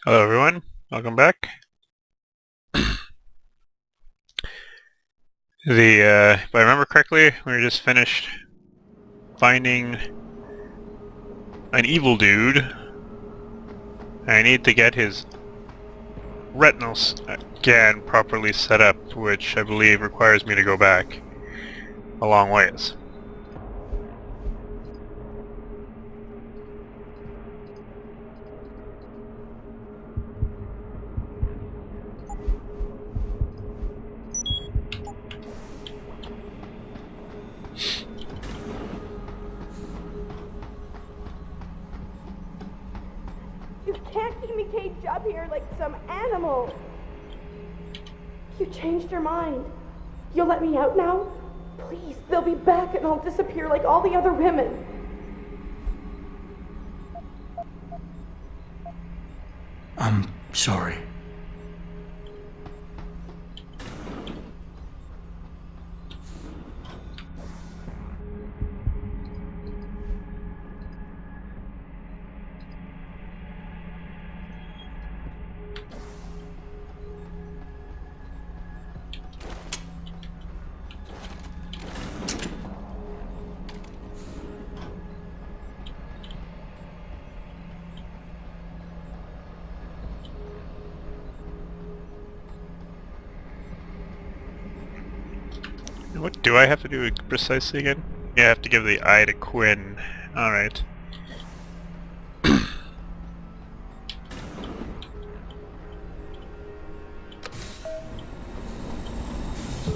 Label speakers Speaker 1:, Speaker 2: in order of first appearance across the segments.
Speaker 1: Hello everyone, welcome back. If I remember correctly, we just finished finding an evil dude. I need to get his retinal scan properly set up, which I believe requires me to go back a long ways.
Speaker 2: You can't keep me caged up here like some animal. You changed your mind. You'll let me out now? Please, they'll be back and I'll disappear like all the other women.
Speaker 3: I'm sorry.
Speaker 1: What do I have to do precisely again? Yeah, I have to give the eye to Quinn. Alright.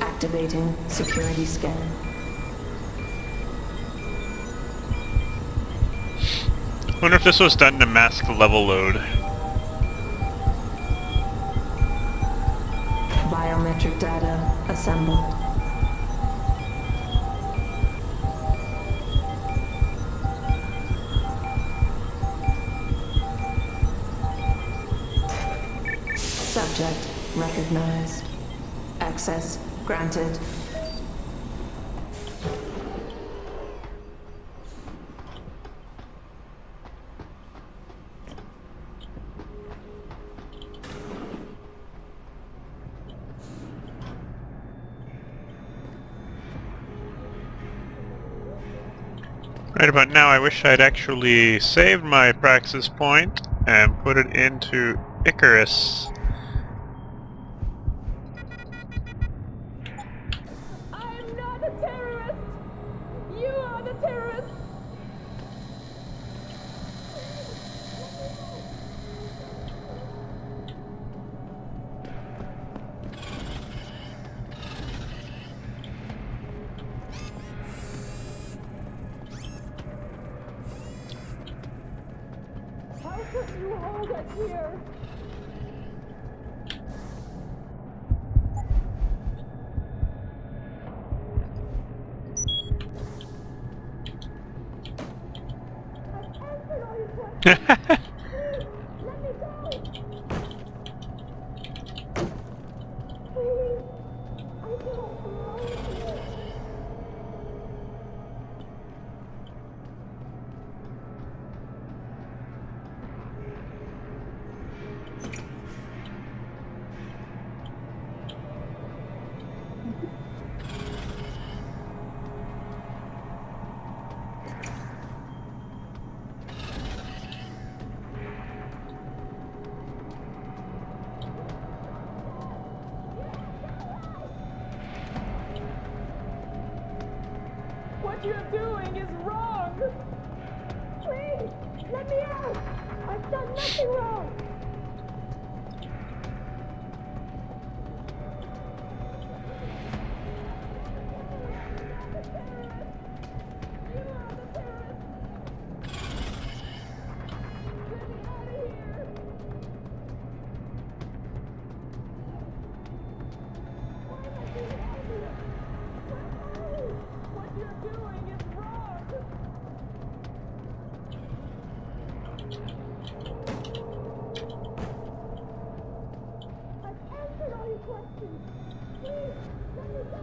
Speaker 4: Activating security scan.
Speaker 1: Wonder if this was done to mask the level load.
Speaker 4: Biometric data assembled. Subject recognized. Access granted.
Speaker 1: Right about now, I wish I'd actually saved my praxis point and put it into Icarus.
Speaker 2: I'm not a terrorist. You are the terrorist. How could you hold us here? I've answered all your questions. Please, let me go. Please, I don't belong here. What you're doing is wrong. Please, let me out. I've done nothing wrong. You are the terrorist. Get me out of here. Why am I being out of here? No! What you're doing is wrong. I've answered all your questions. Please, let me go.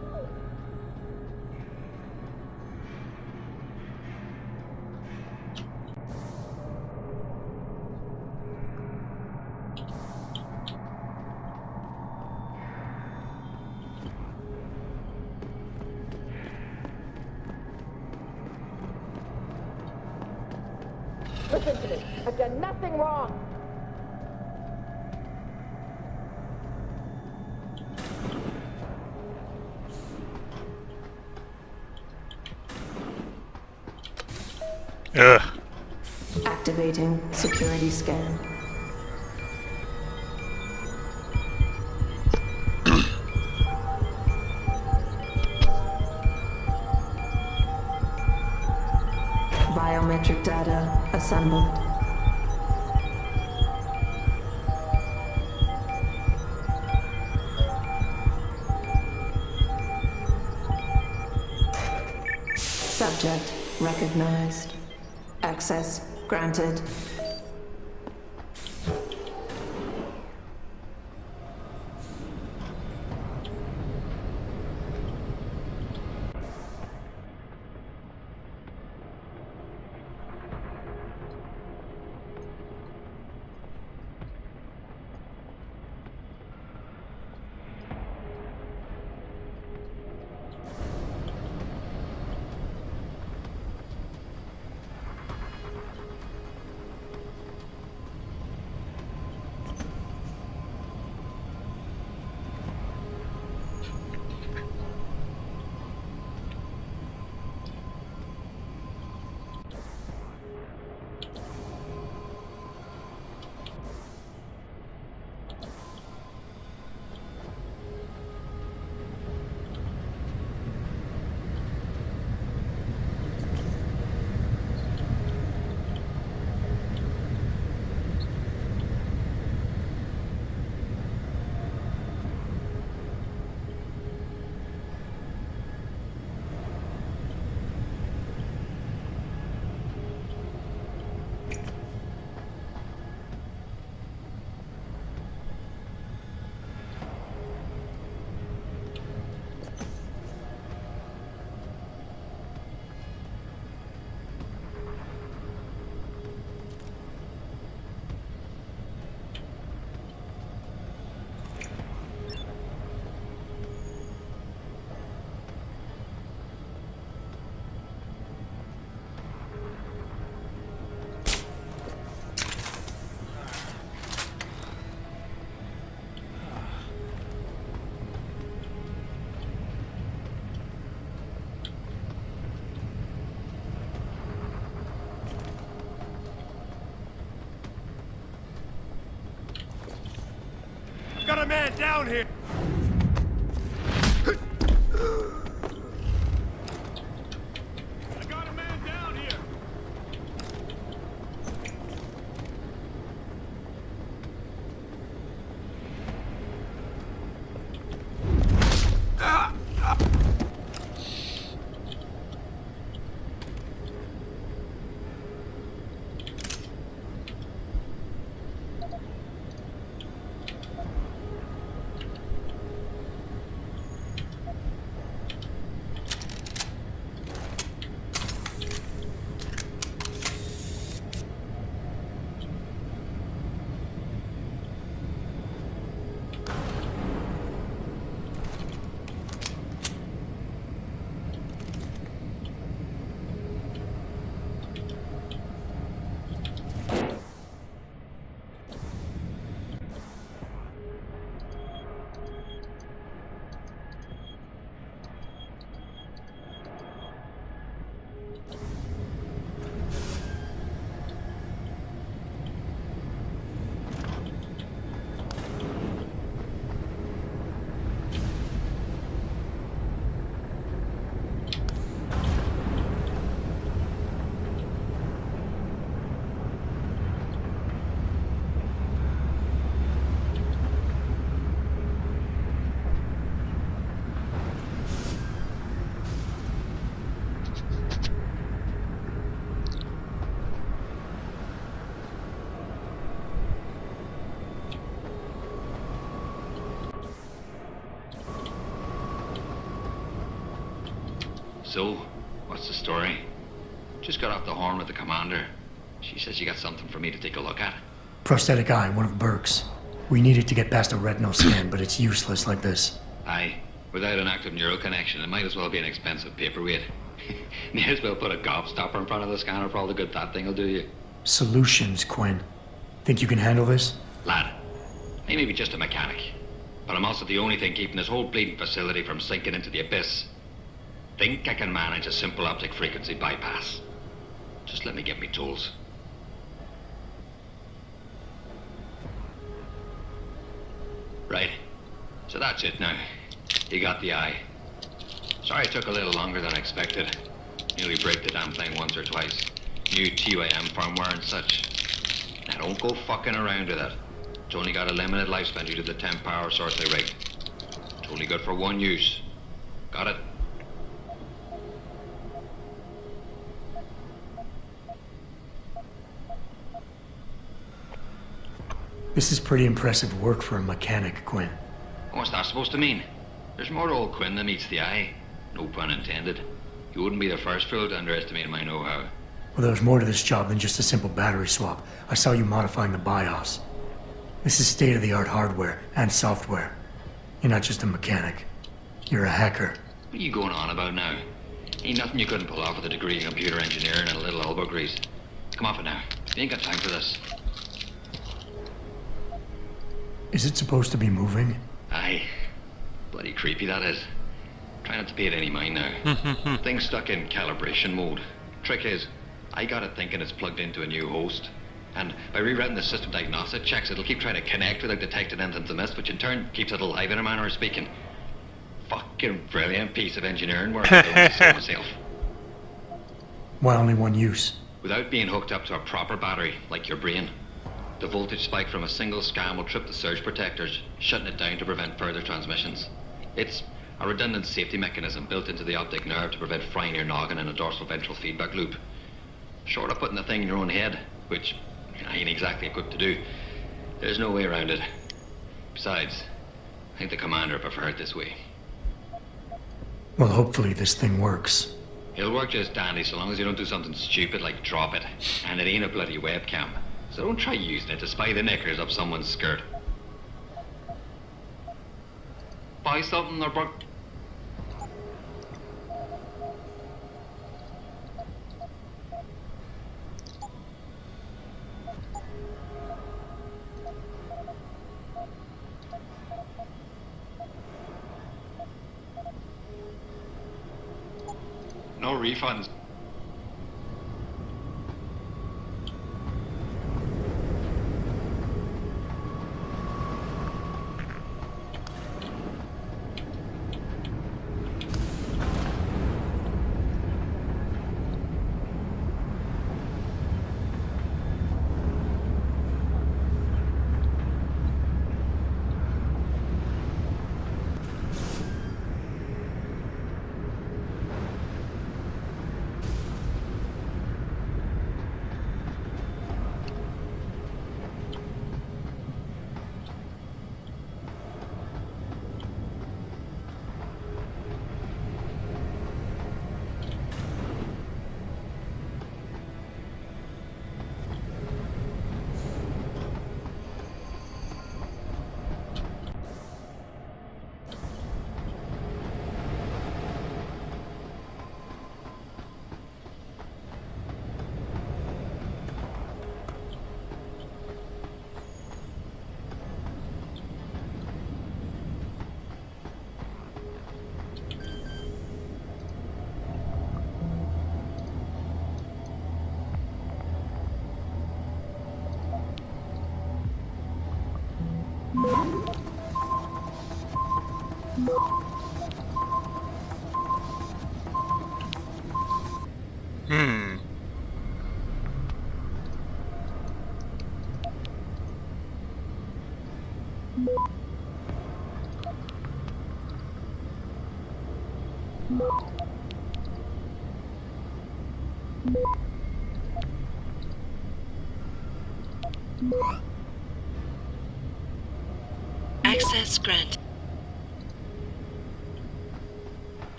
Speaker 2: listen to me. I've done nothing wrong.
Speaker 1: Ugh.
Speaker 4: Activating security scan. Biometric data assembled. Subject recognized. Access granted.
Speaker 5: Got a man down here! I got a man down here!
Speaker 6: So, what's the story? Just got off the horn with the commander. She says you got something for me to take a look at.
Speaker 3: Prosthetic eye, one of Burke's. We needed to get past a retinal scan, but it's useless like this.
Speaker 6: Aye. Without an active neural connection, it might as well be an expensive paperweight. May as well put a gobstopper in front of the scanner for all the good that thing'll do you.
Speaker 3: Solutions, Quinn. Think you can handle this?
Speaker 6: Lad, I may be just a mechanic, but I'm also the only thing keeping this whole bleeding facility from sinking into the abyss. Think I can manage a simple optic frequency bypass. Just let me get me tools. Right. So that's it now. You got the eye. Sorry it took a little longer than I expected. Nearly break the damn thing once or twice. New TYM firmware and such. Now don't go fucking around with it. It's only got a limited lifespan due to the 10 power source they rigged. It's only good for one use. Got it?
Speaker 3: This is pretty impressive work for a mechanic, Quinn.
Speaker 6: What's that supposed to mean? There's more to old Quinn than meets the eye. No pun intended. You wouldn't be the first fool to underestimate my know-how.
Speaker 3: Well, there's more to this job than just a simple battery swap. I saw you modifying the BIOS. This is state-of-the-art hardware and software. You're not just a mechanic. You're a hacker.
Speaker 6: What are you going on about now? Ain't nothing you couldn't pull off with a degree in computer engineering and a little elbow grease. Come off it now. We ain't got time for this.
Speaker 3: Is it supposed to be moving?
Speaker 6: Aye. Bloody creepy that is. Try not to pay it any mind now. Thing's stuck in calibration mode. Trick is, I got it thinking it's plugged into a new host. And by rewriting the system diagnostic checks, it'll keep trying to connect without detecting anything to miss, which in turn keeps it alive in a manner of speaking. Fucking brilliant piece of engineering work, I don't say myself.
Speaker 3: Why only one use?
Speaker 6: Without being hooked up to a proper battery, like your brain. The voltage spike from a single scan will trip the surge protectors, shutting it down to prevent further transmissions. It's a redundant safety mechanism built into the optic nerve to prevent frying your noggin in a dorsal ventral feedback loop. Short of putting the thing in your own head, which I ain't exactly equipped to do, there's no way around it. Besides, I think the commander preferred it this way.
Speaker 3: Well, hopefully this thing works.
Speaker 6: It'll work just dandy so long as you don't do something stupid like drop it. And it ain't a bloody webcam. So don't try using it to spy the knickers up someone's skirt. Buy something or bug. No refunds.
Speaker 7: Access granted.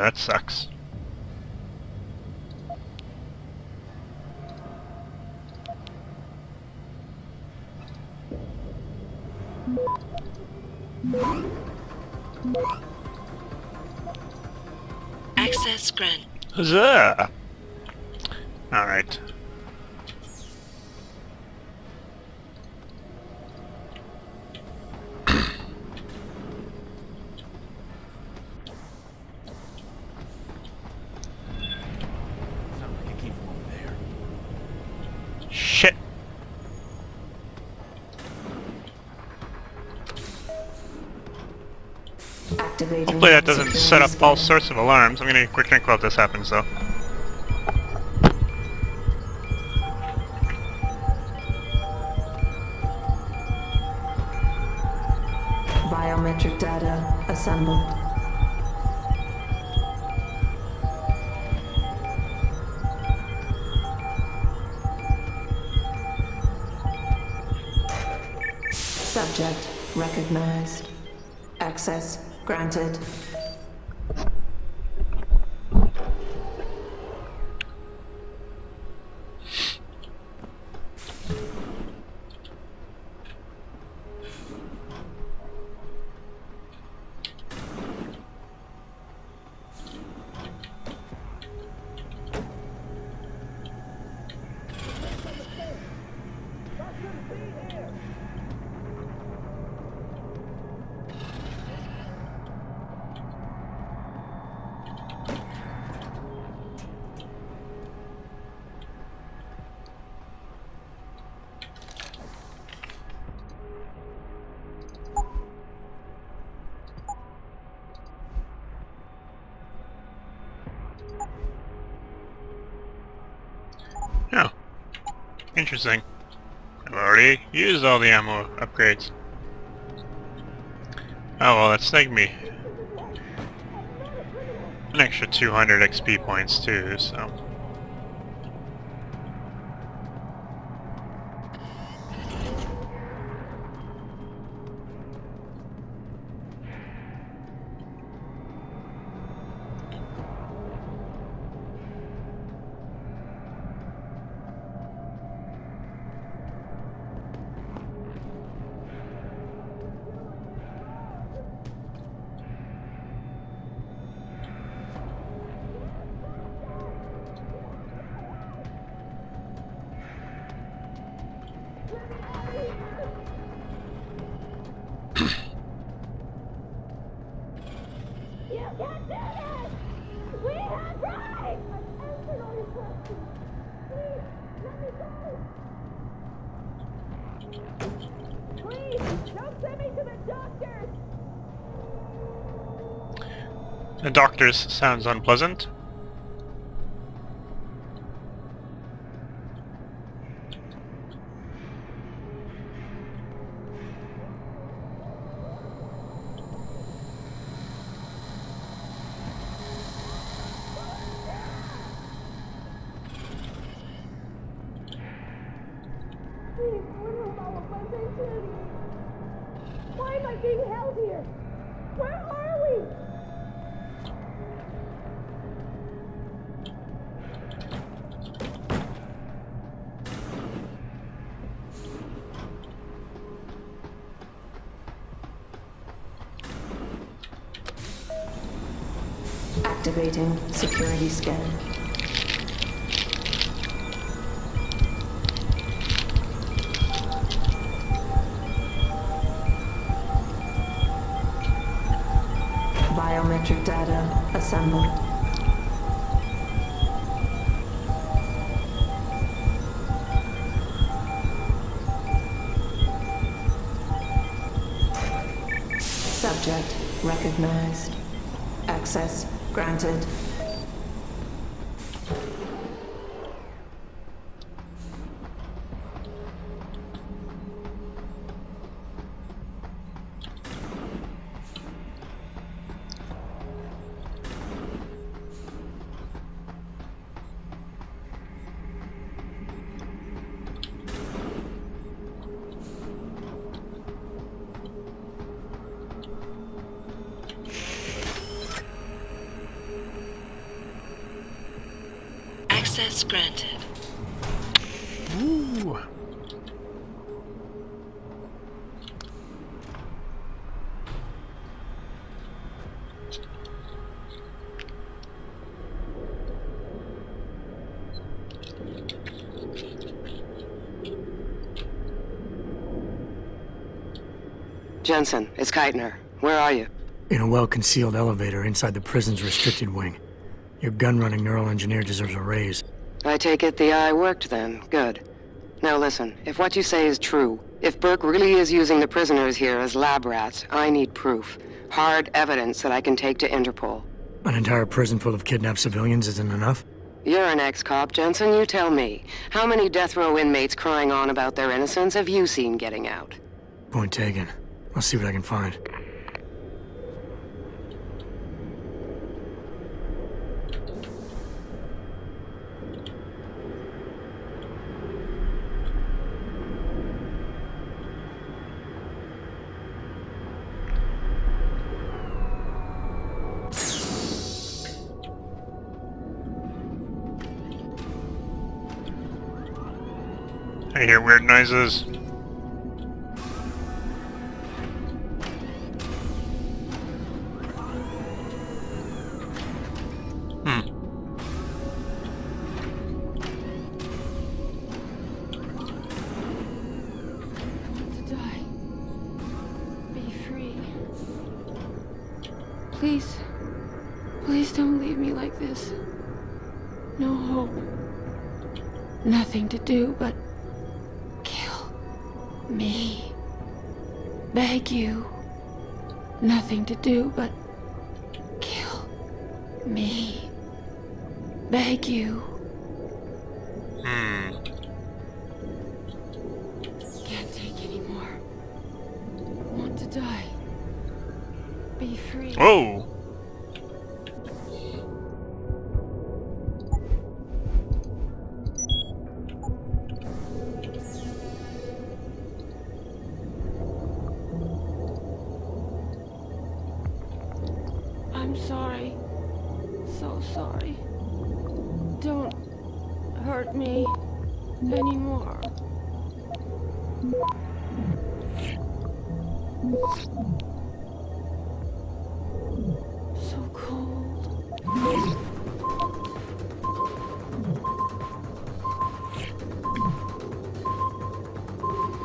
Speaker 1: That sucks.
Speaker 7: Access granted.
Speaker 1: Huzzah! Alright. Shit!
Speaker 4: Activating
Speaker 1: Hopefully that doesn't
Speaker 4: security
Speaker 1: set up all
Speaker 4: scan.
Speaker 1: sorts of alarms. I'm gonna quick think about this happens though.
Speaker 4: Biometric data assembled. Subject recognized. Access granted.
Speaker 1: Oh. Interesting. I've already used all the ammo upgrades. Oh well, that snagged me an extra 200 XP points too, so...
Speaker 2: You can't do this! We have rights! I've answered all your questions. Please, let me go! Please, don't send me to the doctors!
Speaker 1: The doctor's sounds unpleasant.
Speaker 2: Please, order them all of my patients. Why am I being held here? Where are we?
Speaker 4: Activating security scan. Biometric data assembled. Subject recognized. Access granted.
Speaker 7: Access granted.
Speaker 1: Ooh.
Speaker 8: Jensen, it's Keitner. Where are you?
Speaker 3: In a well-concealed elevator inside the prison's restricted wing. Your gun-running neural engineer deserves a raise.
Speaker 8: I take it the eye worked then. Good. Now listen, if what you say is true, if Burke really is using the prisoners here as lab rats, I need proof. Hard evidence that I can take to Interpol.
Speaker 3: An entire prison full of kidnapped civilians isn't enough?
Speaker 8: You're an ex-cop, Jensen, you tell me. How many death row inmates crying on about their innocence have you seen getting out?
Speaker 3: Point taken. I'll see what I can find.
Speaker 1: I hear weird noises.
Speaker 2: To die. Be free. Please. Please don't leave me like this. No hope. Nothing to do but kill me. Beg you. Nothing to do but kill me. Beg you. Can't take anymore. Want to die. Be free.
Speaker 1: Whoa!
Speaker 2: I'm sorry. So sorry. Don't hurt me anymore. So cold.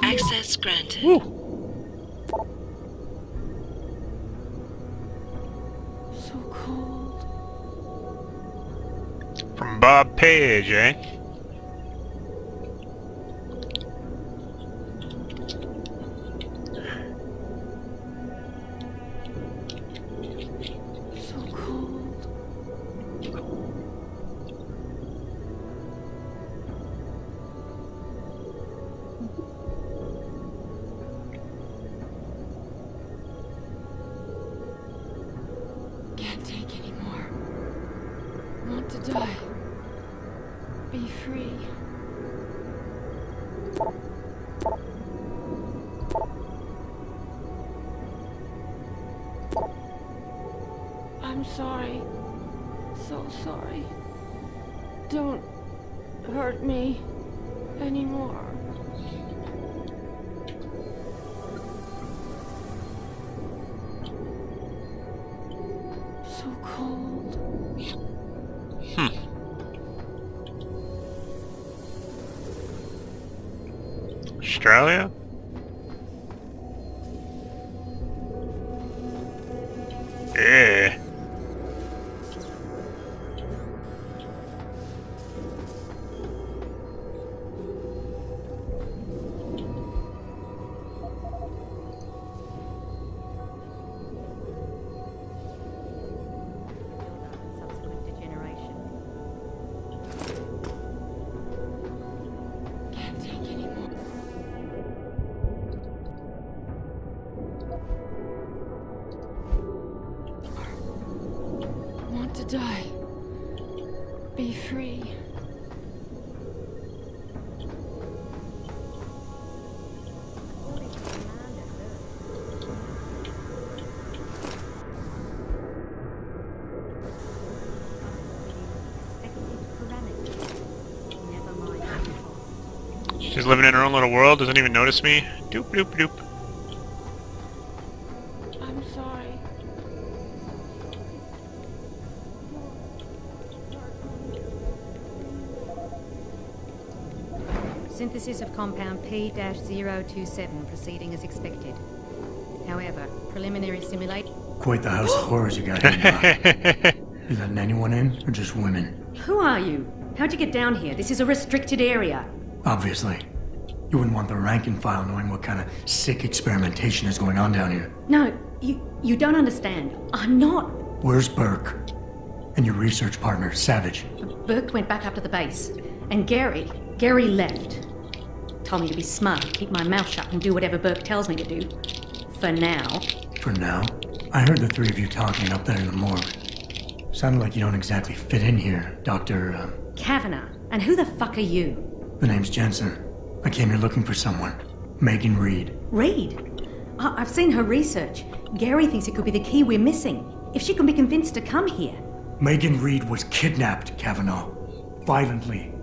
Speaker 7: Access granted.
Speaker 2: So cold.
Speaker 1: From Bob Page, eh?
Speaker 2: So cold. Can't take anymore. Want to die. Be free. I'm sorry. So sorry. Don't hurt me anymore. So cold.
Speaker 1: Australia? Yeah.
Speaker 9: Subsequent degeneration.
Speaker 2: Can't take anymore. Want to die. Be free.
Speaker 9: According to Commander Expected parameters.
Speaker 1: She's living in her own little world, doesn't even notice me. Doop doop doop.
Speaker 2: I'm sorry.
Speaker 9: Synthesis of compound P-027 proceeding as expected. However, preliminary simulate...
Speaker 3: Quite the house of horrors you got here, Doc. You letting anyone in, or just women?
Speaker 10: Who are you? How'd you get down here? This is a restricted area.
Speaker 3: Obviously. You wouldn't want the rank and file knowing what kind of sick experimentation is going on down here.
Speaker 10: No, you don't understand. I'm not.
Speaker 3: Where's Burke? And your research partner, Savage?
Speaker 10: Burke went back up to the base. And Gary left. Told me to be smart, keep my mouth shut and do whatever Burke tells me to do. For now.
Speaker 3: For now? I heard the three of you talking up there in the morgue. Sounded like you don't exactly fit in here, Dr.
Speaker 10: Kavanagh. And who the fuck are you?
Speaker 3: The name's Jensen. I came here looking for someone. Megan Reed.
Speaker 10: Reed? I've seen her research. Gary thinks it could be the key we're missing. If she can be convinced to come here.
Speaker 3: Megan Reed was kidnapped, Kavanagh. Violently.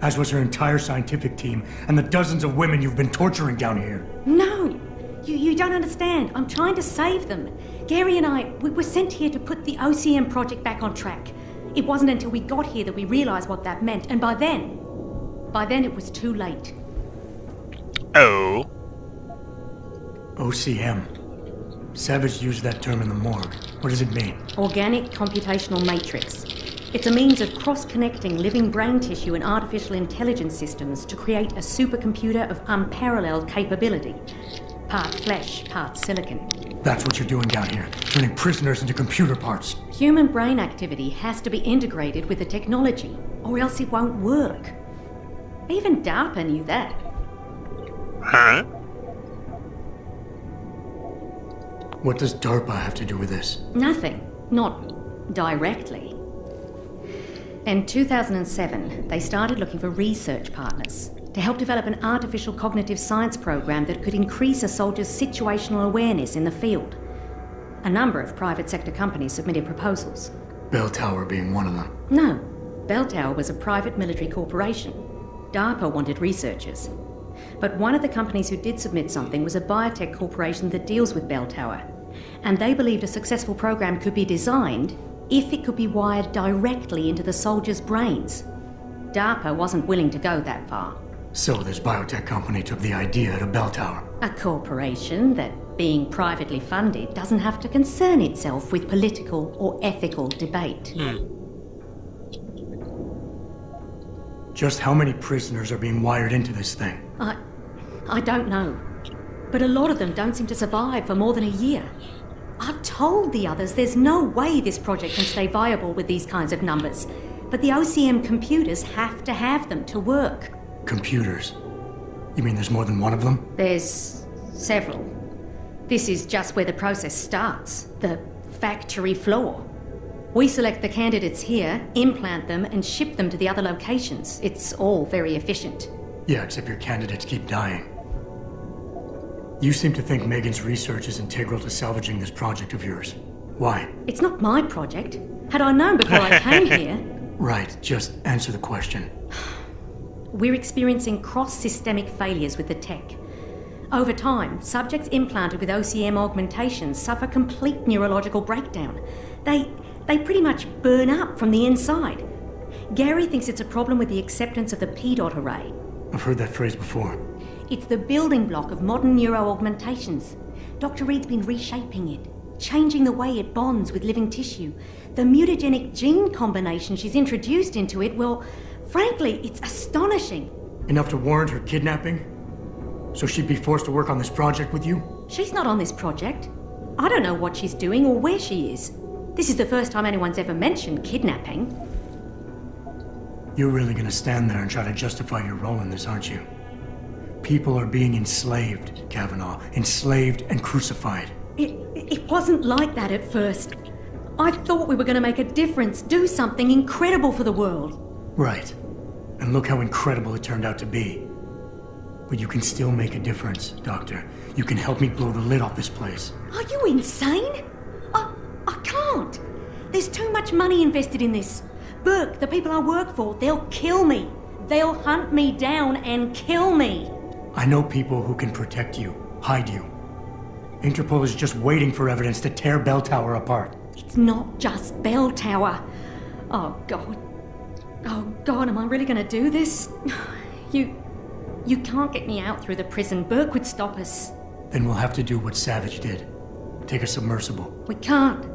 Speaker 3: As was her entire scientific team and the dozens of women you've been torturing down here.
Speaker 10: No! You don't understand. I'm trying to save them. Gary and I, we were sent here to put the OCM project back on track. It wasn't until we got here that we realized what that meant, and by then it was too late.
Speaker 1: Oh.
Speaker 3: OCM. Savage used that term in the morgue. What does it mean?
Speaker 10: Organic computational matrix. It's a means of cross-connecting living brain tissue and artificial intelligence systems to create a supercomputer of unparalleled capability. Part flesh, part silicon.
Speaker 3: That's what you're doing down here, turning prisoners into computer parts.
Speaker 10: Human brain activity has to be integrated with the technology, or else it won't work. Even DARPA knew that.
Speaker 1: Huh?
Speaker 3: What does DARPA have to do with this?
Speaker 10: Nothing. Not directly. In 2007, they started looking for research partners to help develop an artificial cognitive science program that could increase a soldier's situational awareness in the field. A number of private sector companies submitted proposals.
Speaker 3: Bell Tower being one of them.
Speaker 10: No, Bell Tower was a private military corporation. DARPA wanted researchers. But one of the companies who did submit something was a biotech corporation that deals with Bell Tower. And they believed a successful program could be designed if it could be wired directly into the soldiers' brains. DARPA wasn't willing to go that far.
Speaker 3: So this biotech company took the idea to Bell Tower.
Speaker 10: A corporation that, being privately funded, doesn't have to concern itself with political or ethical debate.
Speaker 3: Just how many prisoners are being wired into this thing?
Speaker 10: I don't know. But a lot of them don't seem to survive for more than a year. I've told the others there's no way this project can stay viable with these kinds of numbers. But the OCM computers have to have them to work.
Speaker 3: Computers? You mean there's more than one of them?
Speaker 10: There's several. This is just where the process starts. The factory floor. We select the candidates here, implant them, and ship them to the other locations. It's all very efficient.
Speaker 3: Yeah, except your candidates keep dying. You seem to think Megan's research is integral to salvaging this project of yours. Why?
Speaker 10: It's not my project. Had I known before I came here...
Speaker 3: Right, just answer the question.
Speaker 10: We're experiencing cross-systemic failures with the tech. Over time, subjects implanted with OCM augmentations suffer complete neurological breakdown. They pretty much burn up from the inside. Gary thinks it's a problem with the acceptance of the P-dot array.
Speaker 3: I've heard that phrase before.
Speaker 10: It's the building block of modern neuro-augmentations. Dr. Reed's been reshaping it, changing the way it bonds with living tissue. The mutagenic gene combination she's introduced into it, well, frankly, it's astonishing.
Speaker 3: Enough to warrant her kidnapping? So she'd be forced to work on this project with you?
Speaker 10: She's not on this project. I don't know what she's doing or where she is. This is the first time anyone's ever mentioned kidnapping.
Speaker 3: You're really gonna stand there and try to justify your role in this, aren't you? People are being enslaved, Kavanagh. Enslaved and crucified.
Speaker 10: It wasn't like that at first. I thought we were going to make a difference, do something incredible for the world.
Speaker 3: Right. And look how incredible it turned out to be. But you can still make a difference, Doctor. You can help me blow the lid off this place.
Speaker 10: Are you insane? I can't. There's too much money invested in this. Burke, the people I work for, they'll kill me. They'll hunt me down and kill me.
Speaker 3: I know people who can protect you, hide you. Interpol is just waiting for evidence to tear Bell Tower apart.
Speaker 10: It's not just Bell Tower. Oh, God. Oh, God, am I really gonna do this? You can't get me out through the prison. Burke would stop us.
Speaker 3: Then we'll have to do what Savage did. Take a submersible.
Speaker 10: We can't.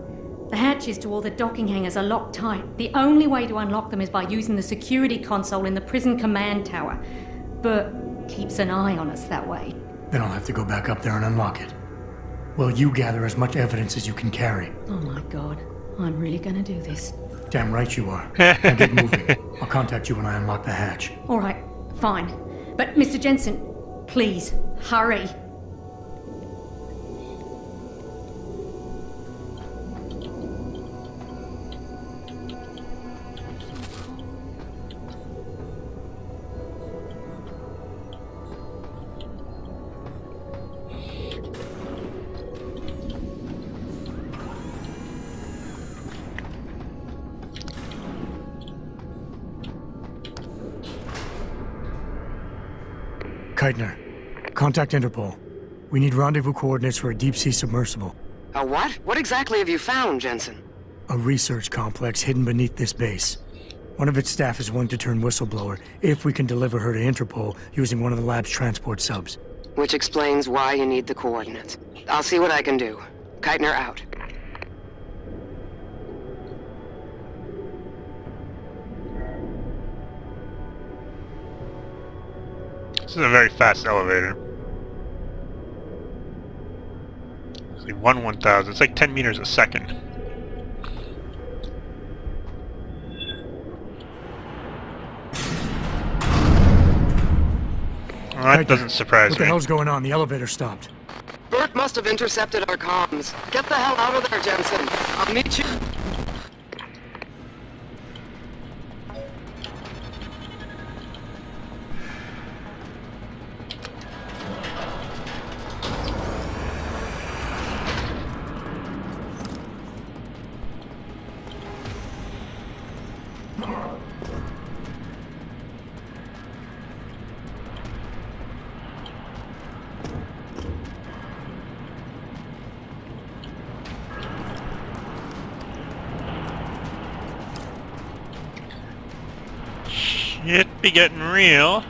Speaker 10: The hatches to all the docking hangars are locked tight. The only way to unlock them is by using the security console in the prison command tower. Burke keeps an eye on us that way.
Speaker 3: Then I'll have to go back up there and unlock it. Well, you gather as much evidence as you can carry.
Speaker 10: Oh my God, I'm really gonna do this.
Speaker 3: Damn right you are. Now get moving. I'll contact you when I unlock the hatch.
Speaker 10: All right, fine. But Mr. Jensen, please, hurry.
Speaker 3: Keitner, contact Interpol. We need rendezvous coordinates for a deep-sea submersible.
Speaker 8: A what? What exactly have you found, Jensen?
Speaker 3: A research complex hidden beneath this base. One of its staff is willing to turn whistleblower if we can deliver her to Interpol using one of the lab's transport subs.
Speaker 8: Which explains why you need the coordinates. I'll see what I can do. Keitner out.
Speaker 1: This is a very fast elevator. It's like 1/1000. It's like 10 meters a second. Well, that doesn't surprise
Speaker 3: What the
Speaker 1: me.
Speaker 3: hell's going on? The elevator stopped.
Speaker 8: Burke must have intercepted our comms. Get the hell out of there, Jensen. I'll meet you.
Speaker 1: It be getting real.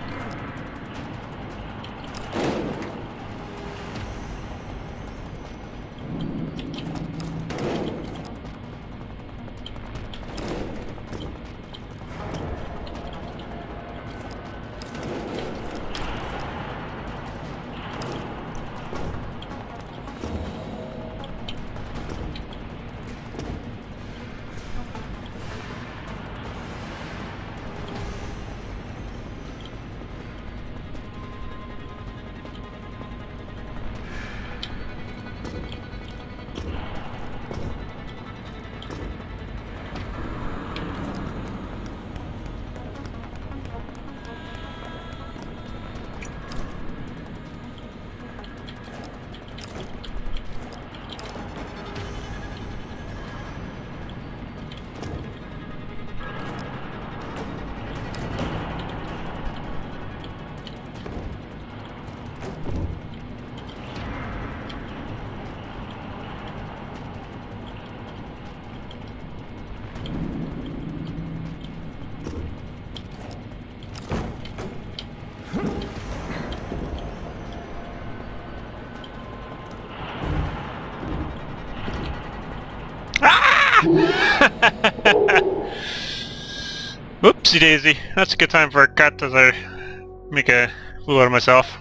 Speaker 1: Whoopsie daisy. That's a good time for a cut as I make a fool out of myself.